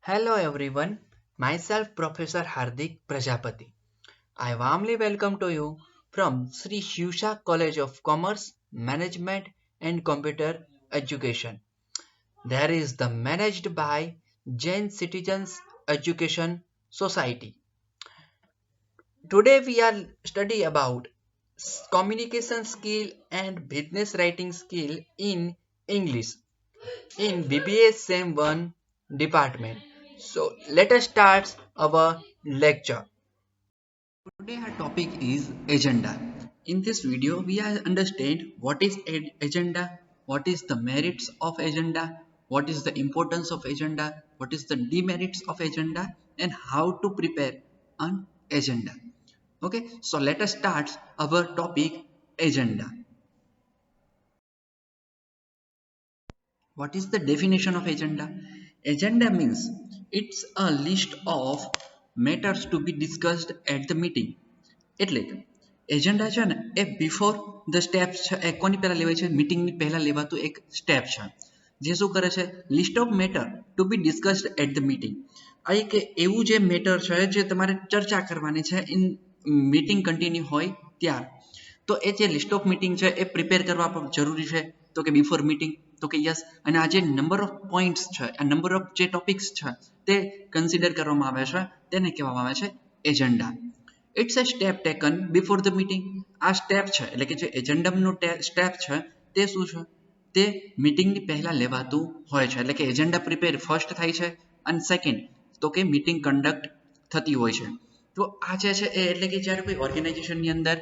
Hello everyone, myself Professor Hardik Prajapati. I warmly welcome to you from Sri Shivsha College of Commerce, Management and Computer Education. There is the managed by Jain Citizens Education Society. Today we are study about communication skill and business writing skill in English in BBA Sem 1 department. So let us start our lecture. Today our topic is agenda. In this video we are understand what is agenda, what is the merits of agenda, what is the importance of agenda, what is the demerits of agenda and how to prepare an agenda. Okay, so let us start our topic agenda. What is the definition of agenda? Agenda means it's a list of matters to be discussed at the meeting. એટલે કે agenda છે ને એ before the steps છે એ કોની પહેલા લેવાય છે મીટિંગની પહેલા લેવાતું એક સ્ટેપ છે જે શું કરે છે list of matter to be discussed at the meeting આ એક એવું જે મેટર છે જે તમારે ચર્ચા કરવાની છે ઇન મીટિંગ કન્ટિન્યુ હોય ત્યાર તો એ જે લિસ્ટ ઓફ મીટિંગ છે એ પ્રિપેર કરવા પણ જરૂરી છે તો કે બિફોર મીટિંગ તો કે યસ અને આ જે નંબર ઓફ પોઈન્ટ્સ છે આ નંબર ઓફ જે ટોપિક્સ છે તે કન્સિડર કરવામાં આવે છે તેને કહેવામાં આવે છે agenda. It's a step taken before the meeting. આ સ્ટેપ છે એટલે કે જે એજન્ડાનું સ્ટેપ છે તે શું છે તે મીટિંગની પહેલા લેવાતું હોય છે એટલે કે એજન્ડા પ્રિપેર ફર્સ્ટ થાય છે અને સેકન્ડ તો કે મીટિંગ કન્ડક્ટ થતી હોય છે. તો આ જે છે એ એટલે કે જ્યારે કોઈ ઓર્ગેનાઇઝેશનની અંદર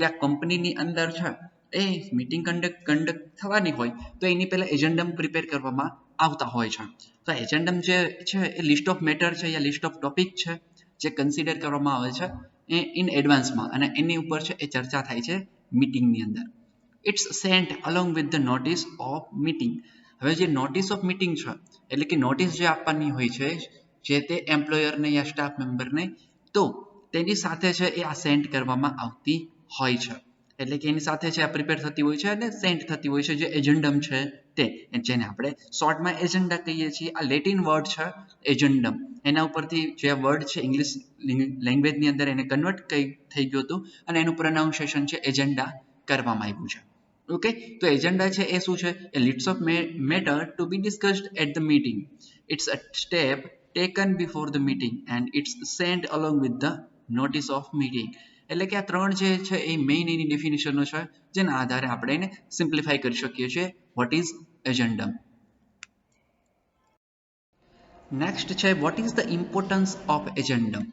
યા કંપનીની અંદર છે એ મીટિંગ કન્ડક્ટ થવાની હોય તો એની પહેલા એજન્ડમ પ્રિપેર કરવામાં આવતા હોય છે. તો એજન્ડમ જે છે એ લિસ્ટ ઓફ મેટર છે યા લિસ્ટ ઓફ ટોપિક છે જે કન્સિડર કરવામાં આવે છે એ ઇન એડવાન્સમાં અને એની ઉપર છે એ ચર્ચા થાય છે મીટિંગની અંદર. It's sent along with the notice of meeting. હવે જે નોટિસ ઓફ મીટિંગ છે એટલે કે નોટિસ જે આપવાની હોય છે જે તે એમ્પ્લોયરને યા સ્ટાફ મેમ્બરને તો તેની સાથે છે એ આ સેન્ટ કરવામાં આવતી હોય છે એટલે કે એની સાથે છે આ પ્રિપેર થતી હોય છે અને સેન્ટ થતી હોય છે જે એજન્ડમ છે તે જેને આપણે શોર્ટમાં એજન્ડા કહીએ છીએ. આ લેટિન વર્ડ છે એજન્ડમ એના ઉપરથી જે વર્ડ છે ઇંગ્લિશ લેંગ્વેજની અંદર એને કન્વર્ટ થઈ ગયું હતું અને એનું પ્રોનાઉન્સિએશન છે એજન્ડા કરવામાં આવ્યું છે. ઓકે, તો એજન્ડા છે એ શું છે એ list of matter to be discussed at the meeting. It's a step taken before the meeting and it's sent along with the notice of meeting. એટલે કે આ ત્રણ જે છે એ મેઇન એની ડેફિનેશનો છે જેના આધારે આપણે એને સિમ્પ્લિફાઈ કરી શકીએ છીએ વોટ ઇઝ એજન્ડમ. નેક્સ્ટ છે what is the importance of agendum.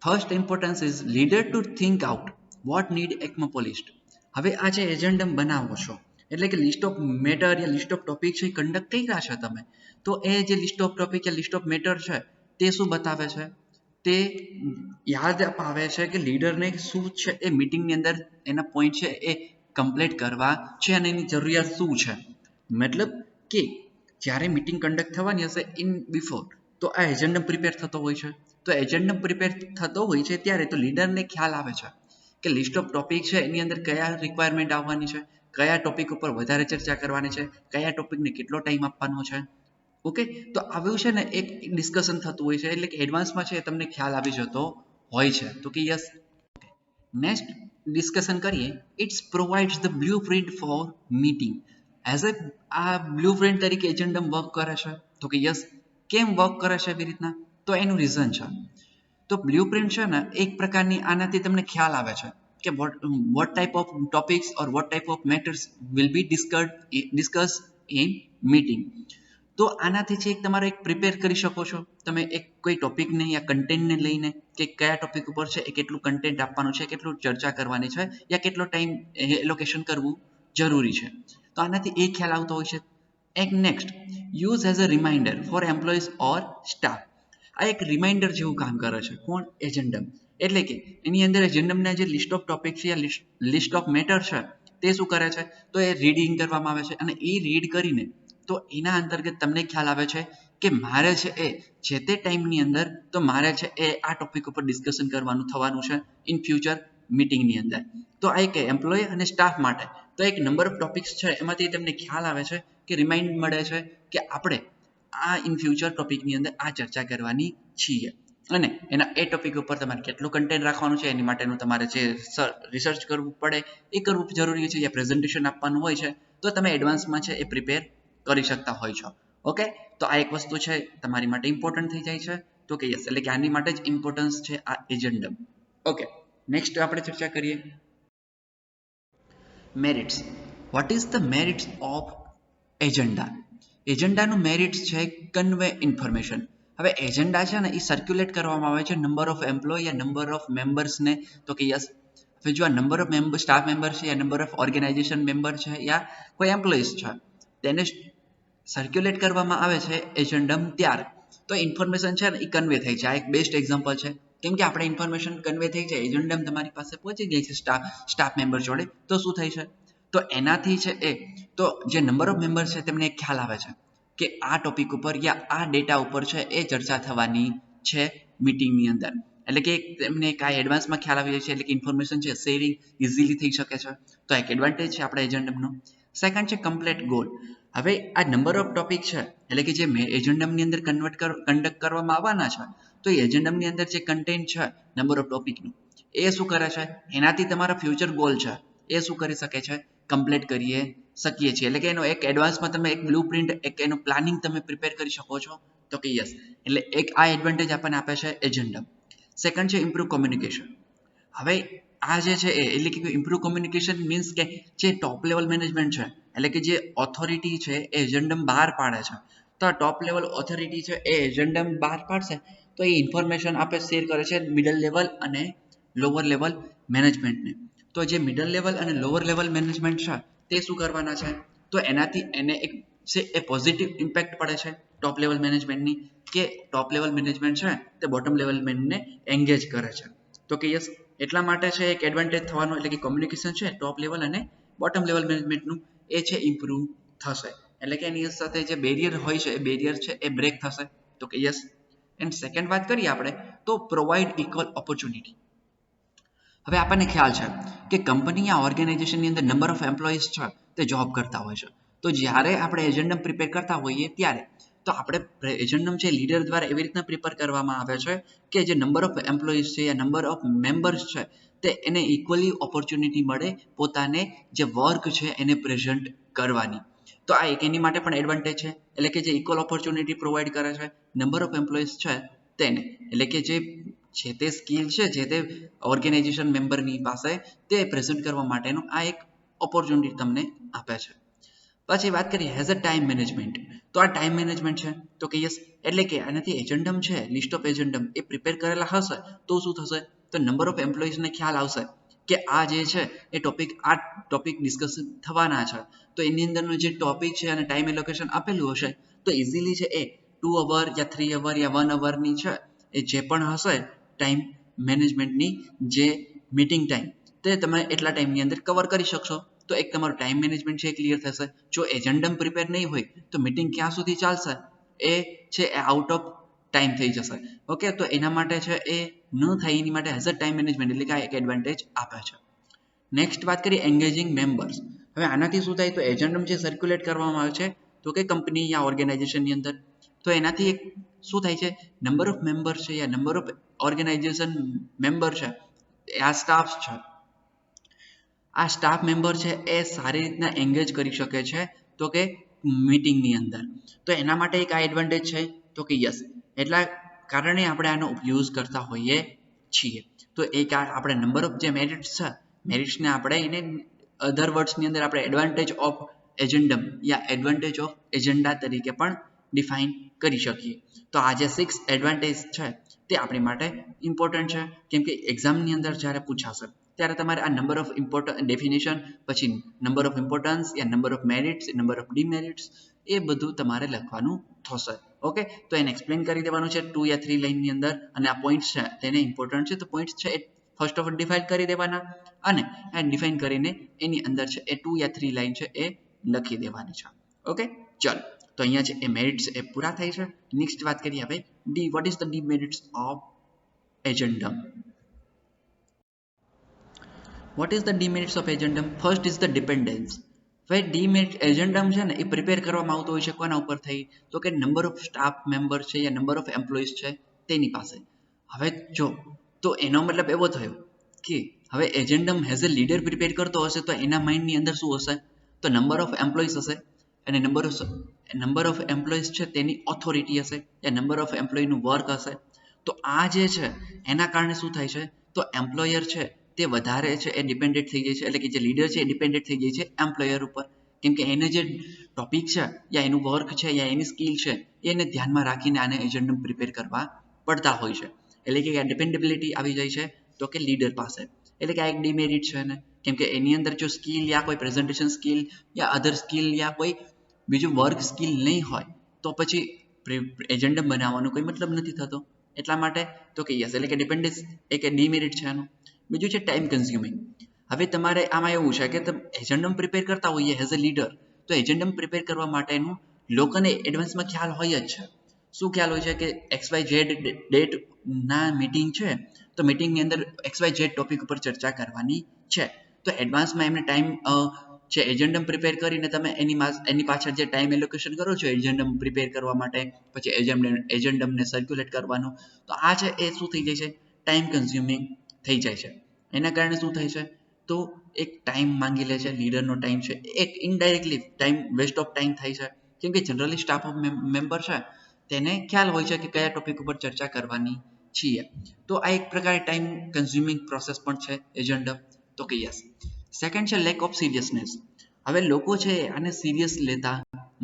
First importance is leader to think out what need accomplished. હવે આ જે એજન્ડમ બનાવો છો એટલે કે લિસ્ટ ઓફ મેટર યા લિસ્ટ ઓફ ટોપિક છે કન્ડક્ટ કર્યા છે તમે તો એ જે લિસ્ટ ઓફ ટોપિક યા લિસ્ટ ઓફ મેટર છે તે શું બતાવે છે તે યાદ અપાવે છે કે લીડરને શું છે એ મીટિંગની અંદર એના પોઈન્ટ છે એ કમ્પ્લીટ કરવા છે અને એની જરૂરિયાત શું છે. મતલબ કે જ્યારે મીટિંગ કન્ડક્ટ થવાની હશે ઇન બિફોર તો આ એજન્ડમ પ્રિપેર થતો હોય છે. તો એજન્ડમ પ્રિપેર થતો હોય છે ત્યારે તો લીડરને ખ્યાલ આવે છે કે લિસ્ટ ઓફ ટોપિક છે એની અંદર કયા રિક્વાયરમેન્ટ આવવાની છે, કયા ટોપિક ઉપર વધારે ચર્ચા કરવાની છે, કયા ટોપિકને કેટલો ટાઈમ આપવાનો છે. ઓકે, તો આવ્યું છે ને એક ડિસ્કશન થતું હોય છે એટલે કે એડવાન્સમાં છે તમને ખ્યાલ આવી જતો હોય છે તો કે યસ. નેક્સ્ટ ડિસ્કશન કરીએ. It's provides the blue print for meeting. As આ બ્લુ પ્રિન્ટ તરીકે એજન્ડમ વર્ક કરે છે તો કે યસ. કેમ વર્ક કરે છે એવી રીતના તો એનું રીઝન છે. તો બ્લુ પ્રિન્ટ છે ને એક પ્રકારની આનાથી તમને ખ્યાલ આવે છે કે what type of topics or what type of matters will be discussed in meeting. તો આનાથી છે એક તમારે એક પ્રિપેર કરી શકો છો તમે એક કોઈ ટોપિકને યા કન્ટેન્ટને લઈને કે કયા ટોપિક ઉપર છે એ કેટલું કન્ટેન્ટ આપવાનું છે, કેટલું ચર્ચા કરવાની છે યા કેટલો ટાઈમ એલોકેશન કરવું જરૂરી છે. તો આનાથી એ ખ્યાલ આવતો હોય છે. એક next use as a reminder for employees or staff. આ એક રિમાઇન્ડર જેવું કામ કરે છે કોણ એજન્ડમ એટલે કે એની અંદર એજન્ડમના જે લિસ્ટ ઓફ ટોપિક છે યા લિસ્ટ ઓફ મેટર છે તે શું કરે છે તો એ રીડિંગ કરવામાં આવે છે અને એ રીડ કરીને તો એના અંતર્ગત તમને ખ્યાલ આવે છે કે મારે છે એ જે તે ટાઈમની અંદર તો મારે છે એ આ ટોપિક ઉપર ડિસ્કશન કરવાનું થવાનું છે ઇન ફ્યુચર મીટિંગની અંદર. તો આ એક એમ્પ્લોય અને સ્ટાફ માટે તો એક નંબર ઓફ ટોપિક્સ છે એમાંથી તમને ખ્યાલ આવે છે કે રિમાઇન્ડ મળે છે કે આપણે આ ઇન ફ્યુચર ટોપિકની અંદર આ ચર્ચા કરવાની છીએ અને એના એ ટોપિક ઉપર તમારે કેટલું કન્ટેન્ટ રાખવાનું છે એની માટેનું તમારે જે રિસર્ચ કરવું પડે એ કરવું જરૂરી છે, યા પ્રેઝન્ટેશન આપવાનું હોય છે તો તમે એડવાન્સમાં છે એ પ્રિપેર કરી શકતા હોય છો. ઓકે, તો આ એક વસ્તુ છે તમારી માટે ઇમ્પોર્ટન્ટ થઈ જાય છે. તો કે યસ, એટલે કે આની માટે જ ઇમ્પોર્ટન્સ છે આ એજન્ડમ. ઓકે, નેક્સ્ટ આપણે ચર્ચા કરીએ merits. What is the merits of agenda? એજન્ડાનું મેરિટ્સ છે કન્વે ઇન્ફોર્મેશન. હવે એજન્ડા છે ને એ સર્ક્યુલેટ કરવામાં આવે છે નંબર ઓફ એમ્પ્લોય યા નંબર ઓફ મેમ્બર્સને. તો કે યસ, હવે જો આ નંબર ઓફ સ્ટાફ મેમ્બર છે યા નંબર ઓફ ઓર્ગેનાઇઝેશન મેમ્બર છે યા કોઈ એમ્પ્લોઈઝ છે તેને સર્ક્યુલેટ કરવામાં આવે છે એજન્ડમ ત્યારે તો ઇન્ફોર્મેશન છે ને એ કન્વે થઈ છે. આ એક બેસ્ટ એક્ઝામ્પલ છે કેમ કે આપણે ઇન્ફોર્મેશન કન્વે થઈ છે, એજન્ડમ તમારી પાસે પહોંચી ગઈ છે સ્ટાફ મેમ્બર જોડે, તો શું થઈ છે તો એનાથી છે એ તો જે નંબર ઓફ મેમ્બર છે તેમને એક ખ્યાલ આવે છે કે આ ટોપિક ઉપર યા આ ડેટા ઉપર છે એ ચર્ચા થવાની છે મીટિંગની અંદર. એટલે કે એમને કાંઈ એડવાન્સમાં ખ્યાલ આવી જાય છે, એટલે કે ઇન્ફોર્મેશન છે શેરિંગ ઇઝીલી થઈ શકે છે. તો એક એડવાન્ટેજ છે આપણા એજન્ડમનો. સેકન્ડ છે કમ્પ્લીટ ગોલ. હવે આ નંબર ઓફ ટોપિક છે એટલે કે જે એજન્ડમની અંદર કન્ડક્ટ કરવામાં આવવાના છે તો એ એજન્ડમની અંદર જે કન્ટેન્ટ છે નંબર ઓફ ટોપિકનું એ શું કરે છે એનાથી તમારા ફ્યુચર ગોલ છે એ શું કરી શકે છે કમ્પ્લીટ કરીએ શકીએ છીએ. એટલે કે એનો એક એડવાન્સમાં તમે એક બ્લુ પ્રિન્ટ એક એનું પ્લાનિંગ તમે પ્રિપેર કરી શકો છો. તો કે યસ, એટલે એક આ એડવાન્ટેજ આપણને આપે છે એજન્ડમ. સેકન્ડ છે ઇમ્પ્રુવ કોમ્યુનિકેશન. હવે આ જે છે એટલે કે ઇમ્પ્રુવ કોમ્યુનિકેશન મીન્સ કે જે ટોપ લેવલ મેનેજમેન્ટ છે એટલે કે જે ઓથોરિટી છે એ એજન્ડમ બહાર પાડે છે, તો આ ટોપ લેવલ ઓથોરિટી છે એ એજન્ડમ બહાર પાડશે તો એ ઇન્ફોર્મેશન આપણે શેર કરે છે મિડલ લેવલ અને લોઅર લેવલ મેનેજમેન્ટને. તો જે મિડલ લેવલ અને લોઅર લેવલ મેનેજમેન્ટ છે તે શું કરવાના છે તો એનાથી એને એક છે એ પોઝિટિવ ઇમ્પેક્ટ પડે છે ટોપ લેવલ મેનેજમેન્ટની કે ટોપ લેવલ મેનેજમેન્ટ છે તે બોટમ લેવલ મેનને એન્ગેજ કરે છે. તો કે યસ, એટલા માટે છે એક એડવાન્ટેજ થવાનું એટલે કે કોમ્યુનિકેશન છે ટોપ લેવલ અને બોટમ લેવલ મેનેજમેન્ટનું એ છે ઇમ્પ્રુવ થશે. એટલે કે એની સાથે જે બેરિયર હોય છે એ બેરિયર છે એ બ્રેક થશે. તો કે યસ. એન્ડ સેકન્ડ વાત કરીએ આપણે તો પ્રોવાઈડ ઇક્વલ ઓપોર્ચ્યુનિટી. હવે આપણને ખ્યાલ છે કે કંપની યા ઓર્ગેનાઇઝેશનની અંદર નંબર ઓફ એમ્પ્લોઈઝ છે તે જોબ કરતા હોય છે. તો જ્યારે આપણે એજન્ડમ પ્રિપેર કરતા હોઈએ ત્યારે તો આપણે એજન્ડમ છે લીડર દ્વારા એવી રીતના પ્રિપેર કરવામાં આવે છે કે જે નંબર ઓફ એમ્પ્લોઈઝ છે યા નંબર ઓફ મેમ્બર્સ છે તે એને ઇક્વલી ઓપોર્ચ્યુનિટી મળે પોતાને જે વર્ક છે એને પ્રેઝન્ટ કરવાની. તો આ એક એની માટે પણ એડવાન્ટેજ છે એટલે કે જે ઇક્વલ ઓપોર્ચ્યુનિટી પ્રોવાઈડ કરે છે નંબર ઓફ એમ્પ્લોઈઝ છે તેને, એટલે કે જે તે સ્કિલ છે જે તે ઓર્ગેનાઇઝેશન મેમ્બરની પાસે તે પ્રેઝન્ટ કરવા માટેનું આ એક ઓપોર્ચ્યુનિટી તમને આપે છે. પછી વાત કરીએ હેઝ અ ટાઈમ મેનેજમેન્ટ. તો આ ટાઈમ મેનેજમેન્ટ છે તો કે યસ, એટલે કે આનાથી એજન્ડમ છે લિસ્ટ ઓફ એજન્ડમ એ પ્રિપેર કરેલા હશે તો શું થશે તો નંબર ઓફ એમ્પ્લોઈઝને ખ્યાલ આવશે કે આ જે છે એ ટોપિક ડિસ્કસ થવાના છે તો એની અંદરનો જે ટોપિક છે અને ટાઈમ એલોકેશન આપેલું હશે તો ઇઝીલી છે એ 2 અવર યા 3 અવર યા 1 અવરની છે એ જે પણ હશે ટાઈમ મેનેજમેન્ટની જે મીટિંગ ટાઈમ તે તમે એટલા ટાઈમની અંદર કવર કરી શકશો. તો એક તમારું ટાઈમ મેનેજમેન્ટ છે એ ક્લિયર થશે. જો એજન્ડમ પ્રિપેર નહીં હોય તો મીટિંગ ક્યાં સુધી ચાલશે એ છે એ આઉટ ઓફ ટાઈમ થઈ જશે. ઓકે, તો એના માટે છે એ ન થાય એની માટે એઝ અ ટાઈમ મેનેજમેન્ટ એટલે કે આ એક એડવાન્ટેજ આપે છે. નેક્સ્ટ વાત કરીએ એન્ગેજિંગ મેમ્બર્સ. હવે આનાથી શું થાય તો એજન્ડમ જે સર્ક્યુલેટ કરવામાં આવે છે તો કે કંપની યા ઓર્ગેનાઇઝેશનની અંદર તો એનાથી એક શું થાય છે નંબર ઓફ મેમ્બર છે યા નંબર ઓફ ઓર્ગેનાઇઝેશન મેમ્બર છે આ સ્ટાફ છે, આ સ્ટાફ મેમ્બર છે એ સારી રીતના એન્ગેજ કરી શકે છે તો કે મીટિંગની અંદર. તો એના માટે એક આ એડવાન્ટેજ છે તો કે યસ, એટલા કારણે આપણે આનો યુઝ કરતા હોઈએ છીએ. તો એક આપણે નંબર ઓફ જે મેરિટ્સ છે મેરિટ્સને આપણે એને અધર વર્ડ્સની અંદર આપણે એડવાન્ટેજ ઓફ એજન્ડમ યા એડવાન્ટેજ ઓફ એજન્ડા તરીકે પણ ડિફાઇન કરી શકીએ. તો આ જે 6 એડવાન્ટેજ છે તે આપણી માટે ઇમ્પોર્ટન્ટ છે કેમ કે એક્ઝામની અંદર જ્યારે પૂછાશે ત્યારે તમારે આ નંબર ઓફ ઇમ્પોર્ટન્ટ ડેફિનેશન પછી નંબર ઓફ ઇમ્પોર્ટન્સ યા number of merits number of demerits એ બધું તમારે લખવાનું થશે. ઓકે, તો એને એક્સપ્લેન કરી દેવાનું છે 2 યા 3 લાઇનની અંદર અને આ પોઈન્ટ્સ છે તેને ઇમ્પોર્ટન્ટ છે તો પોઈન્ટ્સ છે એ ફર્સ્ટ ઓફ ઓલ ડિફાઇન કરી દેવાના અને આ ડિફાઇન કરીને એની અંદર છે એ 2 યા 3 લાઇન છે એ લખી દેવાની છે. ઓકે, ચલો તો અહીંયા છે એ મેરિટ્સ એ પૂરા થાય છે. નેક્સ્ટ વાત કરીએ હવે ડી what is the demerits of agendum. What is the demerits of agendum? First is the dependence. હવે ડીમેરિટ એજન્ડા છે ને એ પ્રિપેર કરવામાં આવતો હોય છે કોના ઉપરથી? તો કે નંબર ઓફ સ્ટાફ મેમ્બર છે યા નંબર ઓફ એમ્પ્લોઈઝ છે તેની પાસે. હવે જો તો એનો મતલબ એવો થયો કે હવે એજન્ડમ હેઝ અ લીડર પ્રિપેર કરતો હશે તો એના માઇન્ડની અંદર શું હશે? તો નંબર ઓફ એમ્પ્લોઈઝ હશે અને નંબર ઓફ એમ્પ્લોઈઝ છે તેની ઓથોરિટી હશે યા નંબર ઓફ એમ્પ્લોયનું વર્ક હશે. તો આ જે છે એના કારણે શું થાય છે? તો એમ્પ્લોયર છે તે વધારે છે એ ડિપેન્ડેન્ટ થઈ જાય છે, એટલે કે જે લીડર છે એ ડિપેન્ડેન્ટ થઈ જાય છે એમ્પ્લોયર ઉપર, કેમ કે એને જે ટોપિક છે યા એનું વર્ક છે યા એની સ્કિલ છે એને ધ્યાનમાં રાખીને આને એજન્ડમ પ્રિપેર કરવા પડતા હોય છે. એટલે કે આ ડિપેન્ડેબિલિટી આવી જાય છે તો કે લીડર પાસે. એટલે કે આ એક ડિમેરિટ છે ને, કેમ કે એની અંદર જો સ્કિલ યા કોઈ પ્રેઝન્ટેશન સ્કિલ યા અધર સ્કિલ યા કોઈ બીજું વર્ક સ્કિલ નહીં હોય તો પછી એજન્ડમ બનાવવાનો કોઈ મતલબ નથી થતો. એટલા માટે તો કે યસ, એટલે કે ડિપેન્ડન્સ એક ડિમેરિટ છે આનું. બીજું છે ટાઈમ કન્ઝ્યુમિંગ. હવે તમારે આમાં એવું છે કે તમે એજન્ડમ પ્રિપેર કરતા હોઈએ એઝ અ લીડર, તો એજન્ડમ પ્રિપેર કરવા માટેનું લોકોને એડવાન્સમાં ખ્યાલ હોય જ છે. શું ખ્યાલ હોય છે કે XYZ ડેટ ના મીટિંગ છે તો મીટિંગની અંદર XYZ ટોપિક ઉપર ચર્ચા કરવાની છે, તો એડવાન્સમાં એમને ટાઈમ છે એજન્ડમ પ્રિપેર કરીને તમે એની પાછળ જે ટાઈમ એલોકેશન કરો છો એજન્ડમ પ્રિપેર કરવા માટે, પછી એજન્ડમને સર્ક્યુલેટ કરવાનું, તો આ છે એ શું થઈ જાય છે? ટાઈમ કન્ઝ્યુમિંગ થઈ જાય છે. એના કારણે શું થાય છે? તો એક ટાઈમ માંગી લે છે, લીડરનો ટાઈમ છે, એક indirectly time waste of time થાય છે, કેમ કે જનરલી સ્ટાફ ઓફ મેમ્બર છે તેને ખ્યાલ હોય છે કે કયા ટોપિક ઉપર ચર્ચા કરવાની છીએ. તો આ એક પ્રકારે ટાઈમ કન્ઝ્યુમિંગ પ્રોસેસ પણ છે એજન્ડમ. તો કે યસ. સેકન્ડ છે લેક ઓફ સિરિયસનેસ. હવે લોકો છે આને સિરિયસ લેતા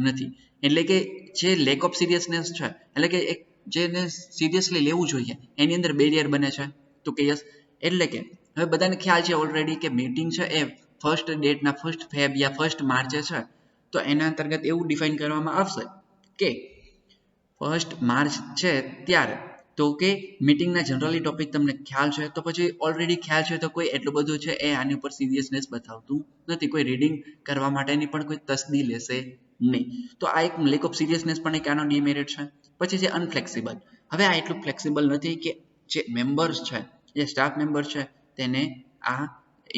નથી, એટલે કે જે લેક ઓફ સિરિયસનેસ છે એટલે કે એક જેને સિરિયસલી લેવું જોઈએ એની અંદર બેરિયર બને છે. તો કે યસ, એટલે કે હવે બધાને ખ્યાલ છે ઓલરેડી કે મીટિંગ છે એ ફર્સ્ટ ડેટના ફર્સ્ટ ફેબ યા ફર્સ્ટ માર્ચે છે, તો એના અંતર્ગત એવું ડિફાઇન કરવામાં આવશે કે ફર્સ્ટ માર્ચ છે ત્યારે, તો કે મીટિંગના જનરલી ટોપિક તમને ખ્યાલ છે તો પછી ઓલરેડી ખ્યાલ છે તો કોઈ એટલું બધું છે એ આની ઉપર સિરિયસનેસ બતાવતું નથી, કોઈ રીડિંગ કરવા માટેની પણ કોઈ તસ્દી લેશે નહીં. તો આ એક લેક ઓફ સિરિયસનેસ પણ એક આનો ડિમેરિટ છે. પછી છે અનફ્લેક્સિબલ. હવે આ એટલું ફ્લેક્સિબલ નથી કે જે મેમ્બર્સ છે જે સ્ટાફ મેમ્બર છે તેને આ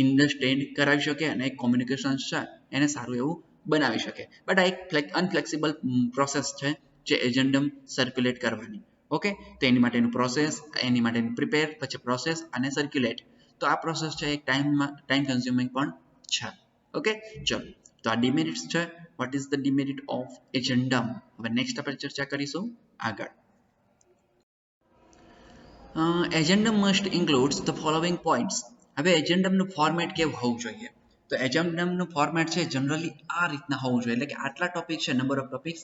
અન્ડરસ્ટેન્ડ કરાવી શકે અને કોમ્યુનિકેશન છે એને સારું એવું બનાવી શકે. બટ આ એક અનફ્લેક્સિબલ પ્રોસેસ છે જે એજન્ડમ સર્ક્યુલેટ કરવાની. ઓકે, તો એની માટેનું પ્રોસેસ, એની માટેનું પ્રિપેર, પછી પ્રોસેસ અને સર્ક્યુલેટ. તો આ પ્રોસેસ છે એક ટાઈમ કન્ઝ્યુમિંગ પણ છે. ઓકે, ચલો તો આ ડિમેરિટ્સ છે. What is the demerit of agendum? હવે નેક્સ્ટ આપણે ચર્ચા કરીશું આગળ. Agendum must includes the following points. હવે એજન્ડમનું ફોર્મેટ કેવું હોવું જોઈએ? તો એજન્ડમનું ફોર્મેટ છે જનરલી આ રીતના હોવું જોઈએ, એટલે કે આટલા ટોપિક છે, નંબર ઓફ ટોપિક્સ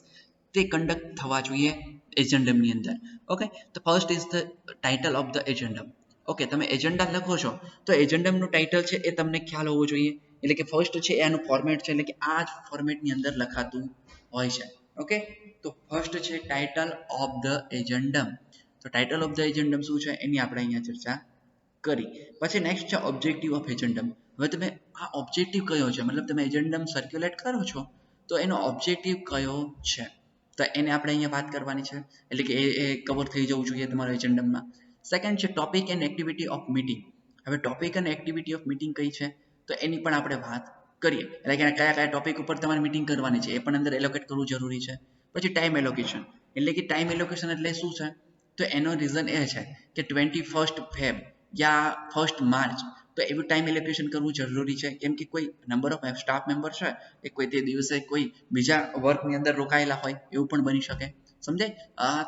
તે કન્ડક્ટ થવા જોઈએ એજન્ડમની અંદર. ઓકે, તો first is the title of the agendum. Okay, તમે એજન્ડા લખો છો તો એજન્ડમનું ટાઇટલ છે એ તમને ખ્યાલ હોવો જોઈએ, એટલે કે ફર્સ્ટ છે એનું ફોર્મેટ છે, એટલે કે આ જ ફોર્મેટની અંદર લખાતું હોય છે. ઓકે, તો ફર્સ્ટ છે ટાઇટલ ઓફ ધ એજન્ડમ. તો ટાઇટલ ઓફ ધ એજન્ડમ શું છે એની આપણે અહીંયા ચર્ચા કરી. પછી નેક્સ્ટ છે ઓબ્જેક્ટિવ ઓફ એજન્ડમ. હવે તમે આ ઓબ્જેક્ટિવ કયો છે, મતલબ તમે એજન્ડમ સર્ક્યુલેટ કરો છો તો એનો ઓબ્જેક્ટિવ કયો છે, તો એને આપણે અહીંયા વાત કરવાની છે, એટલે કે એ કવર થઈ જવું જોઈએ તમારા એજન્ડમમાં. સેકન્ડ છે topic and activity of meeting. હવે ટોપિક અને એક્ટિવિટી ઓફ મીટિંગ કઈ છે તો એની પણ આપણે વાત કરીએ, એટલે કે કયા કયા ટોપિક ઉપર તમારે મીટિંગ કરવાની છે એ પણ અંદર એલોકેટ કરવું જરૂરી છે. પછી ટાઈમ એલોકેશન, એટલે કે ટાઈમ એલોકેશન એટલે શું છે? તો એનો રીઝન એ છે કે 21st ફેબ યા 1st માર્ચ, તો એવું ટાઈમ એલોકેશન કરવું જરૂરી છે, કેમ કે કોઈ નંબર ઓફ સ્ટાફ મેમ્બર છે એ કોઈ તે દિવસે કોઈ બીજા વર્કની અંદર રોકાયેલા હોય એવું પણ બની શકે. સમજાય?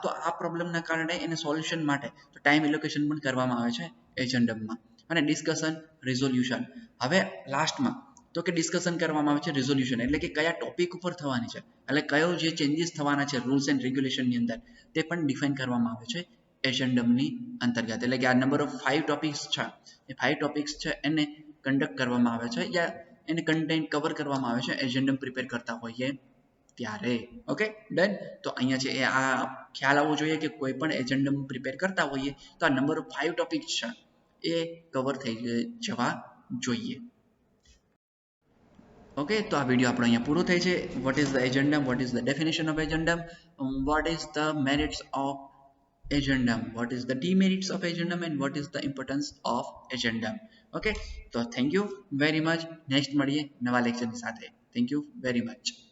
તો આ પ્રોબ્લેમના કારણે એને સોલ્યુશન માટે તો ટાઈમ એલોકેશન પણ કરવામાં આવે છે એજન્ડમમાં. અને ડિસ્કશન રિઝોલ્યુશન. હવે લાસ્ટમાં તો કે ડિસ્કશન કરવામાં આવે છે રિઝોલ્યુશન, એટલે કે કયા ટોપિક ઉપર થવાની છે, એટલે કયો જે ચેન્જીસ થવાના છે રૂલ્સ એન્ડ રેગ્યુલેશનની અંદર તે પણ ડિફાઇન કરવામાં આવે છે એજન્ડમની અંતર્ગત. એટલે કે આ નંબર ઓફ 5 ટોપિક્સ છે એ 5 ટોપિક્સ છે એને કન્ડક્ટ કરવામાં આવે છે યા એને કન્ટેન્ટ કવર કરવામાં આવે છે એજન્ડમ પ્રિપેર કરતા હોઈએ ત્યારે. Okay, done. તો અહીંયા છે એ આ ખ્યાલ આવવો જોઈએ કે કોઈ પણ એજન્ડમ પ્રિપેર કરતા હોઈએ તો આ નંબર ઓફ 5 ટોપિક્સ છે એ કવર થઈ જવા જોઈએ. ઓકે, તો આ વિડીયો આપણો અહીંયા પૂરો થાય છે. What is the agendum, what is the definition of agendum, what is the merits of agendum, what is the demerits of agendum and what is the importance of agendum. Okay, તો thank you very much. Next મળીએ નવા લેક્ચરની સાથે. Thank you very much.